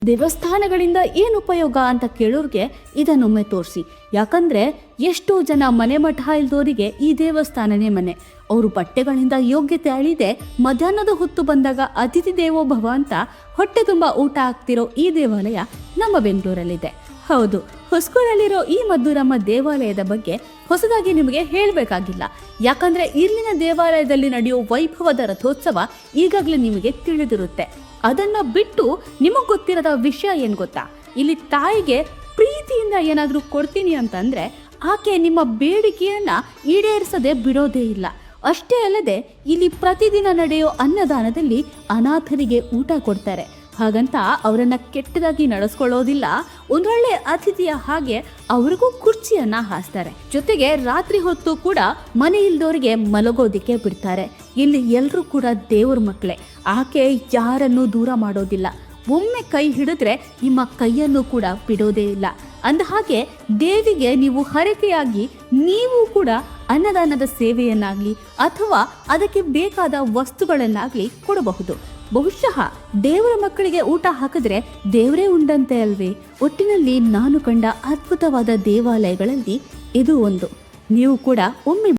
ದೇವಸ್ಥಾನಗಳಿಂದ ಏನು ಉಪಯೋಗ ಅಂತ ಕೇಳೋರಿಗೆ ಇದನ್ನೊಮ್ಮೆ ತೋರಿಸಿ. ಯಾಕಂದ್ರೆ ಎಷ್ಟೋ ಜನ ಮನೆ ಮಠ ಇಲ್ದೋರಿಗೆ ಈ ದೇವಸ್ಥಾನನೇ ಮನೆ. ಅವರು ಬಟ್ಟೆಗಳಿಂದ ಯೋಗ್ಯತೆ ಅಳಿದೆ ಮಧ್ಯಾಹ್ನದ ಹೊತ್ತು ಬಂದಾಗ ಅತಿಥಿ ದೇವೋ ಭವ ಅಂತ ಹೊಟ್ಟೆ ತುಂಬ ಊಟ ಆಗ್ತಿರೋ ಈ ದೇವಾಲಯ ನಮ್ಮ ಬೆಂಗಳೂರಲ್ಲಿದೆ. ಹೌದು, ಹೊಸೂರಲ್ಲಿರೋ ಈ ಮದ್ದೂರಮ್ಮ ದೇವಾಲಯದ ಬಗ್ಗೆ ಹೊಸದಾಗಿ ನಿಮಗೆ ಹೇಳಬೇಕಾಗಿಲ್ಲ. ಯಾಕಂದ್ರೆ ಇಲ್ಲಿನ ದೇವಾಲಯದಲ್ಲಿ ನಡೆಯೋ ವೈಭವದ ರಥೋತ್ಸವ ಈಗಾಗಲೇ ನಿಮಗೆ ತಿಳಿದಿರುತ್ತೆ. ಅದನ್ನ ಬಿಟ್ಟು ನಿಮಗೆ ಗೊತ್ತಿರದ ವಿಷಯ ಏನು ಗೊತ್ತಾ? ಇಲ್ಲಿ ತಾಯಿಗೆ ಪ್ರೀತಿಯಿಂದ ಏನಾದರೂ ಕೊಡ್ತೀನಿ ಅಂತಂದ್ರೆ ಆಕೆ ನಿಮ್ಮ ಬೇಡಿಕೆಯನ್ನ ಈಡೇರಿಸದೆ ಬಿಡೋದೇ ಇಲ್ಲ. ಅಷ್ಟೇ ಅಲ್ಲದೆ ಇಲ್ಲಿ ಪ್ರತಿದಿನ ನಡೆಯೋ ಅನ್ನದಾನದಲ್ಲಿ ಅನಾಥರಿಗೆ ಊಟ ಕೊಡ್ತಾರೆ. ಹಾಗಂತ ಅವರನ್ನ ಕೆಟ್ಟದಾಗಿ ನಡೆಸ್ಕೊಳ್ಳೋದಿಲ್ಲ. ಒಂದೊಳ್ಳೆ ಅತಿಥಿಯ ಹಾಗೆ ಅವ್ರಿಗೂ ಕುರ್ಚಿಯನ್ನ ಹಾಸ್ತಾರೆ. ಜೊತೆಗೆ ರಾತ್ರಿ ಹೊತ್ತು ಕೂಡ ಮನೆ ಇಲ್ದೋರಿಗೆ ಮಲಗೋದಿಕ್ಕೆ ಬಿಡ್ತಾರೆ. ಇಲ್ಲಿ ಎಲ್ಲರೂ ಕೂಡ ದೇವ್ರ ಮಕ್ಕಳೇ. ಆಕೆ ಯಾರನ್ನೂ ದೂರ ಮಾಡೋದಿಲ್ಲ. ಒಮ್ಮೆ ಕೈ ಹಿಡಿದ್ರೆ ನಿಮ್ಮ ಕೈಯನ್ನು ಕೂಡ ಬಿಡೋದೇ ಇಲ್ಲ. ಅಂದ ಹಾಗೆ ದೇವಿಗೆ ನೀವು ಹರಕೆಯಾಗಿ ನೀವು ಕೂಡ ಅನ್ನದಾನದ ಸೇವೆಯನ್ನಾಗ್ಲಿ ಅಥವಾ ಅದಕ್ಕೆ ಬೇಕಾದ ವಸ್ತುಗಳನ್ನಾಗ್ಲಿ ಕೊಡಬಹುದು. ಬಹುಶಃ ದೇವರ ಮಕ್ಕಳಿಗೆ ಊಟ ಹಾಕಿದ್ರೆ ದೇವರೇ ಉಂಡಂತೆ ಅಲ್ವೇ? ಒಟ್ಟಿನಲ್ಲಿ ನಾನು ಕಂಡ ಅದ್ಭುತವಾದ ದೇವಾಲಯಗಳಲ್ಲಿ ಇದು ಒಂದು. ನೀವು ಕೂಡ ಒಮ್ಮೆ